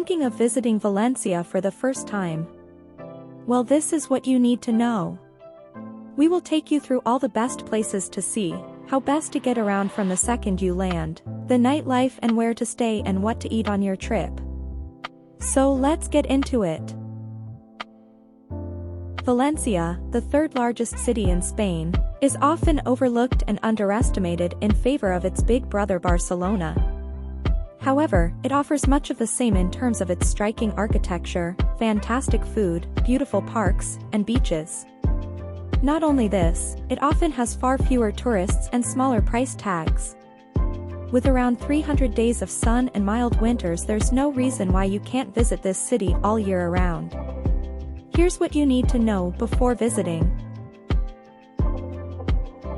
Thinking of visiting Valencia for the first time? Well, this is what you need to know. We will take you through all the best places to see, how best to get around from the second you land, the nightlife and where to stay and what to eat on your trip. So let's get into it. Valencia, the third largest city in Spain, is often overlooked and underestimated in favor of its big brother Barcelona. However, it offers much of the same in terms of its striking architecture, fantastic food, beautiful parks, and beaches. Not only this, it often has far fewer tourists and smaller price tags. With around 300 days of sun and mild winters, there's no reason why you can't visit this city all year around. Here's what you need to know before visiting.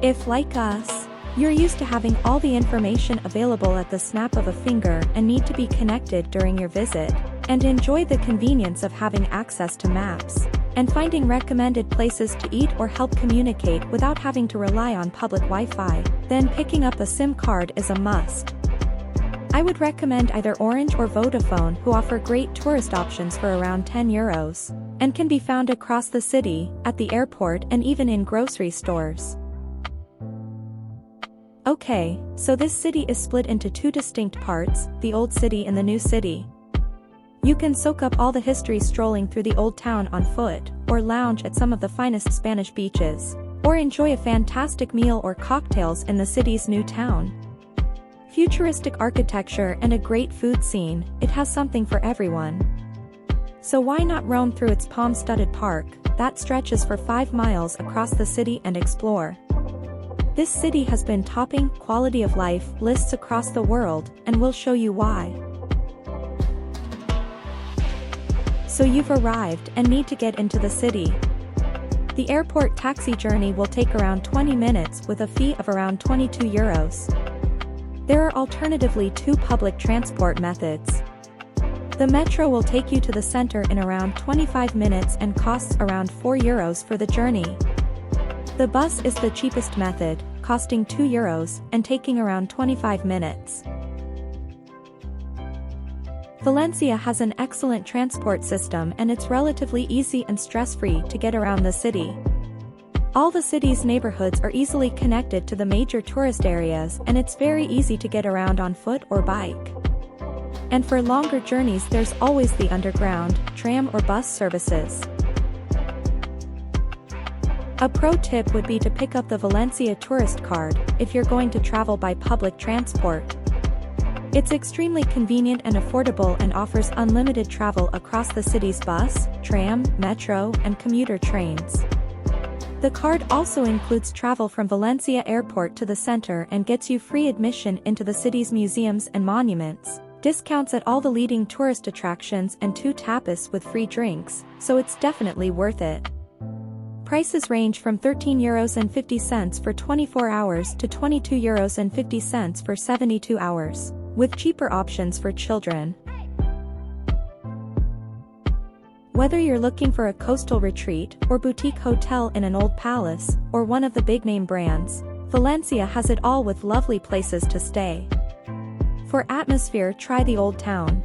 If, like us, you're used to having all the information available at the snap of a finger and need to be connected during your visit, and enjoy the convenience of having access to maps, and finding recommended places to eat or help communicate without having to rely on public Wi-Fi, then picking up a SIM card is a must. I would recommend either Orange or Vodafone, who offer great tourist options for around €10, and can be found across the city, at the airport and even in grocery stores. Okay, so this city is split into two distinct parts, the Old City and the New City. You can soak up all the history strolling through the Old Town on foot, or lounge at some of the finest Spanish beaches, or enjoy a fantastic meal or cocktails in the city's New Town. Futuristic architecture and a great food scene, it has something for everyone. So why not roam through its palm-studded park, that stretches for 5 miles across the city, and explore? This city has been topping quality of life lists across the world, and we'll show you why. So you've arrived and need to get into the city. The airport taxi journey will take around 20 minutes with a fee of around €22. There are alternatively 2 public transport methods. The metro will take you to the center in around 25 minutes and costs around €4 for the journey. The bus is the cheapest method, costing €2 and taking around 25 minutes. Valencia has an excellent transport system and it's relatively easy and stress-free to get around the city. All the city's neighborhoods are easily connected to the major tourist areas, and it's very easy to get around on foot or bike. And for longer journeys, there's always the underground, tram or bus services. A pro tip would be to pick up the Valencia tourist card if you're going to travel by public transport. It's extremely convenient and affordable and offers unlimited travel across the city's bus, tram, metro, and commuter trains. The card also includes travel from Valencia Airport to the center and gets you free admission into the city's museums and monuments, discounts at all the leading tourist attractions, and 2 tapas with free drinks, so it's definitely worth it. Prices range from €13.50 for 24 hours to €22.50 for 72 hours, with cheaper options for children. Whether you're looking for a coastal retreat or boutique hotel in an old palace, or one of the big-name brands, Valencia has it all with lovely places to stay. For atmosphere, try the Old Town.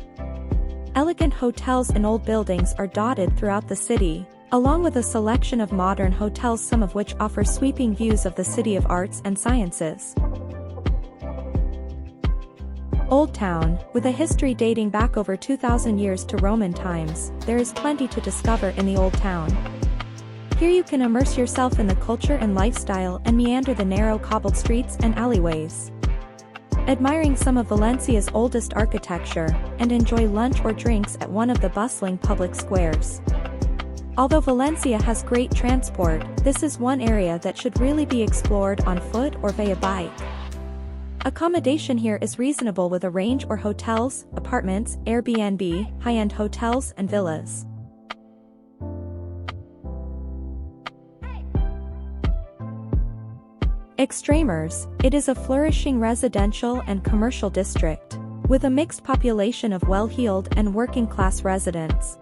Elegant hotels and old buildings are dotted throughout the city, along with a selection of modern hotels, some of which offer sweeping views of the city of arts and sciences. Old Town, with a history dating back over 2,000 years to Roman times, there is plenty to discover in the Old Town. Here you can immerse yourself in the culture and lifestyle and meander the narrow cobbled streets and alleyways, admiring some of Valencia's oldest architecture, and enjoy lunch or drinks at one of the bustling public squares. Although Valencia has great transport, this is one area that should really be explored on foot or via bike. Accommodation here is reasonable with a range of hotels, apartments, Airbnb, high-end hotels and villas. Extremers, it is a flourishing residential and commercial district, with a mixed population of well-heeled and working-class residents.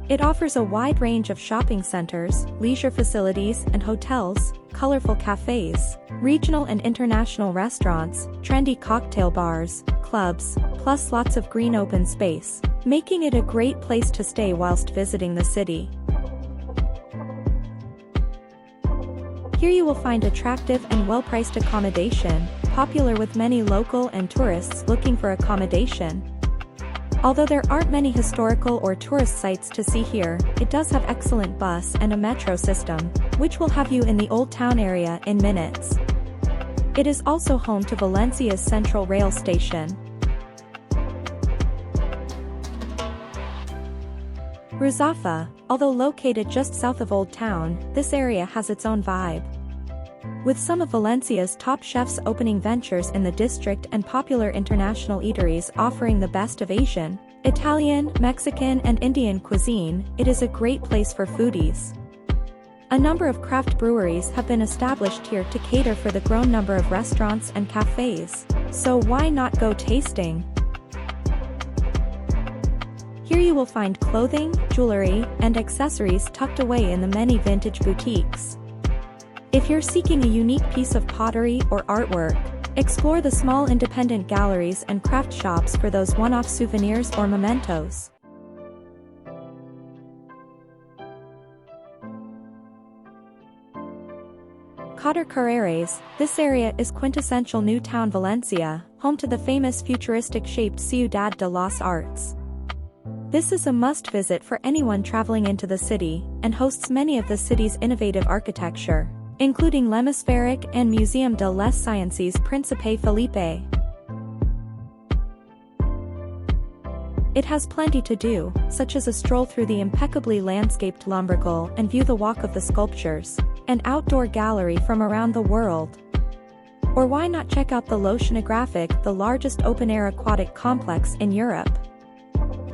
It offers a wide range of shopping centers, leisure facilities and hotels, colorful cafes, regional and international restaurants, trendy cocktail bars, clubs, plus lots of green open space, making it a great place to stay whilst visiting the city. Here you will find attractive and well-priced accommodation, popular with many local and tourists looking for accommodation. Although there aren't many historical or tourist sites to see here, it does have excellent bus and a metro system, which will have you in the Old Town area in minutes. It is also home to Valencia's central rail station. Ruzafa, although located just south of Old Town, this area has its own vibe. With some of Valencia's top chefs opening ventures in the district and popular international eateries offering the best of Asian, Italian, Mexican and Indian cuisine, it is a great place for foodies. A number of craft breweries have been established here to cater for the growing number of restaurants and cafes, so why not go tasting? Here you will find clothing, jewelry, and accessories tucked away in the many vintage boutiques. If you're seeking a unique piece of pottery or artwork, explore the small independent galleries and craft shops for those one-off souvenirs or mementos. Quatre Carreres, this area is quintessential New Town Valencia, home to the famous futuristic-shaped Ciudad de las Artes. This is a must-visit for anyone traveling into the city, and hosts many of the city's innovative architecture, including l'Hemisphérique and Museum de les Sciences Príncipe Felipe. It has plenty to do, such as a stroll through the impeccably landscaped Lombrical and view the Walk of the Sculptures, an outdoor gallery from around the world. Or why not check out the L'Oceanographique, the largest open-air aquatic complex in Europe.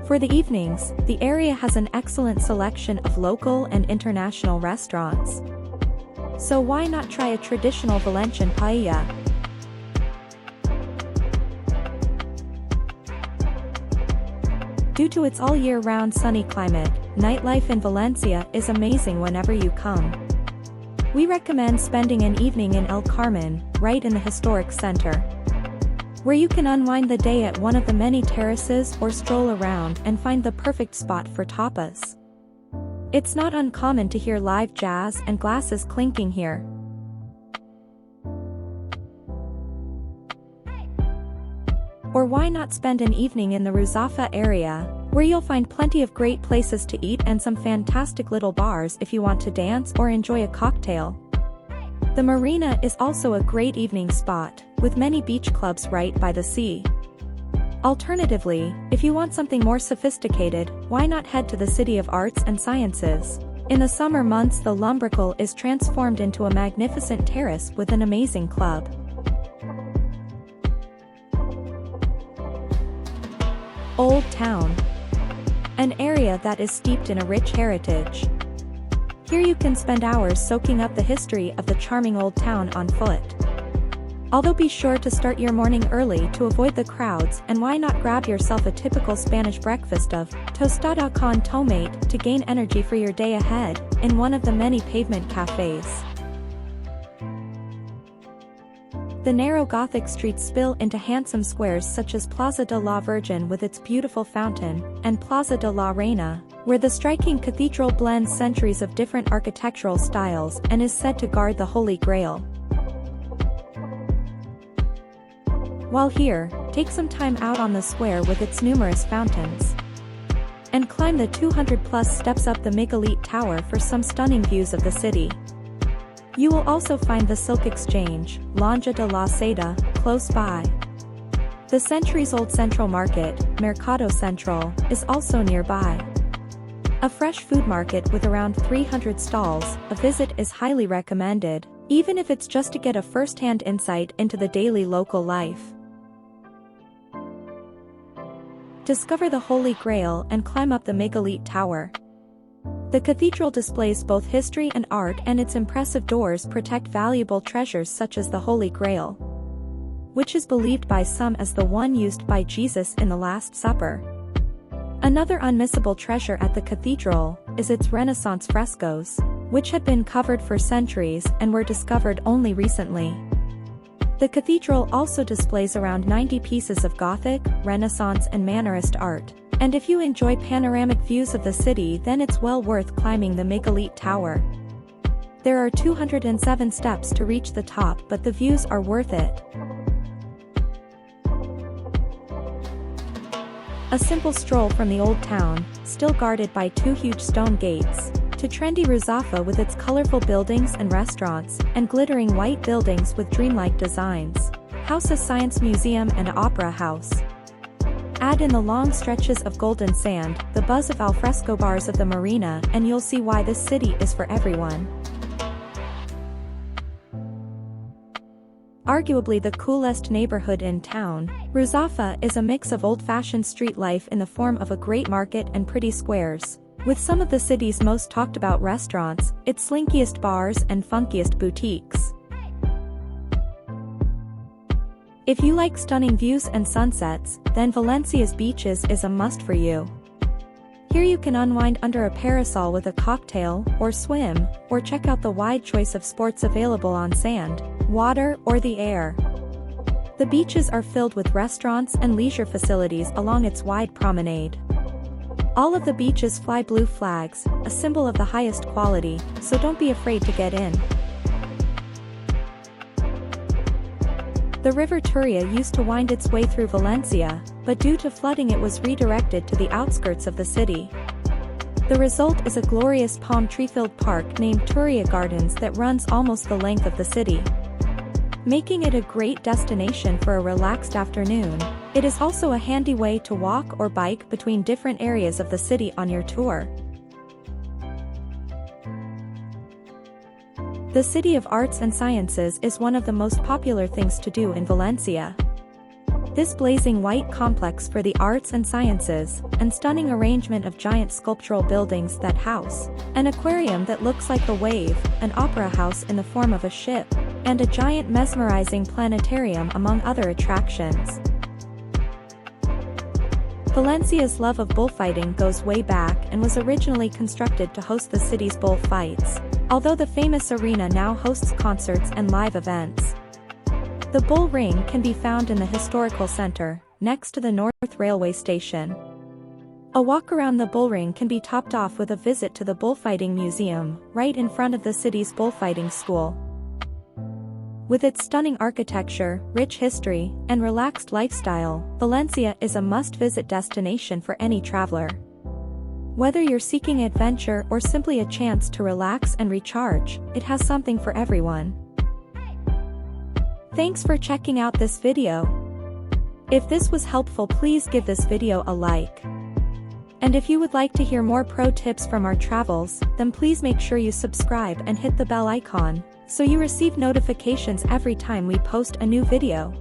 For the evenings, the area has an excellent selection of local and international restaurants. So why not try a traditional Valencian paella? Due to its all-year-round sunny climate, nightlife in Valencia is amazing whenever you come. We recommend spending an evening in El Carmen, right in the historic center, where you can unwind the day at one of the many terraces or stroll around and find the perfect spot for tapas. It's not uncommon to hear live jazz and glasses clinking here. Or why not spend an evening in the Ruzafa area, where you'll find plenty of great places to eat and some fantastic little bars if you want to dance or enjoy a cocktail. The marina is also a great evening spot, with many beach clubs right by the sea. Alternatively, if you want something more sophisticated, why not head to the City of Arts and Sciences? In the summer months, the Lombrical is transformed into a magnificent terrace with an amazing club. Old Town, an area that is steeped in a rich heritage. Here you can spend hours soaking up the history of the charming Old Town on foot. Although be sure to start your morning early to avoid the crowds, and why not grab yourself a typical Spanish breakfast of tostada con tomate to gain energy for your day ahead, in one of the many pavement cafes. The narrow Gothic streets spill into handsome squares such as Plaza de la Virgen with its beautiful fountain, and Plaza de la Reina, where the striking cathedral blends centuries of different architectural styles and is said to guard the Holy Grail. While here, take some time out on the square with its numerous fountains, and climb the 200+ steps up the Megalite Tower for some stunning views of the city. You will also find the Silk Exchange, Lonja de la Seda, close by. The centuries-old Central Market, Mercado Central, is also nearby. A fresh food market with around 300 stalls, a visit is highly recommended, even if it's just to get a first-hand insight into the daily local life. Discover the Holy Grail and climb up the Megalite Tower. The cathedral displays both history and art, and its impressive doors protect valuable treasures such as the Holy Grail, which is believed by some as the one used by Jesus in the Last Supper. Another unmissable treasure at the cathedral is its Renaissance frescoes, which had been covered for centuries and were discovered only recently. The cathedral also displays around 90 pieces of Gothic, Renaissance and Mannerist art, and if you enjoy panoramic views of the city, then it's well worth climbing the Megalithe Tower. There are 207 steps to reach the top, but the views are worth it. A simple stroll from the old town, still guarded by 2 huge stone gates, to trendy Ruzafa with its colorful buildings and restaurants, and glittering white buildings with dreamlike designs, house a science museum and opera house. Add in the long stretches of golden sand, the buzz of alfresco bars of the marina, and you'll see why this city is for everyone. Arguably the coolest neighborhood in town, Ruzafa is a mix of old-fashioned street life in the form of a great market and pretty squares, with some of the city's most talked-about restaurants, its slinkiest bars and funkiest boutiques. If you like stunning views and sunsets, then Valencia's beaches is a must for you. Here you can unwind under a parasol with a cocktail, or swim, or check out the wide choice of sports available on sand, water, or the air. The beaches are filled with restaurants and leisure facilities along its wide promenade. All of the beaches fly blue flags, a symbol of the highest quality, so don't be afraid to get in. The river Turia used to wind its way through Valencia, but due to flooding it was redirected to the outskirts of the city. The result is a glorious palm tree-filled park named Turia Gardens that runs almost the length of the city, making it a great destination for a relaxed afternoon. It is also a handy way to walk or bike between different areas of the city on your tour. The City of Arts and Sciences is one of the most popular things to do in Valencia. This blazing white complex for the arts and sciences, and stunning arrangement of giant sculptural buildings that house an aquarium that looks like a wave, an opera house in the form of a ship, and a giant mesmerizing planetarium among other attractions. Valencia's love of bullfighting goes way back and was originally constructed to host the city's bullfights, although the famous arena now hosts concerts and live events. The bull ring can be found in the historical center, next to the North Railway Station. A walk around the bull ring can be topped off with a visit to the Bullfighting Museum, right in front of the city's bullfighting school. With its stunning architecture, rich history, and relaxed lifestyle, Valencia is a must-visit destination for any traveler. Whether you're seeking adventure or simply a chance to relax and recharge, it has something for everyone. Thanks for checking out this video. If this was helpful, please give this video a like. And if you would like to hear more pro tips from our travels, then please make sure you subscribe and hit the bell icon, so you receive notifications every time we post a new video.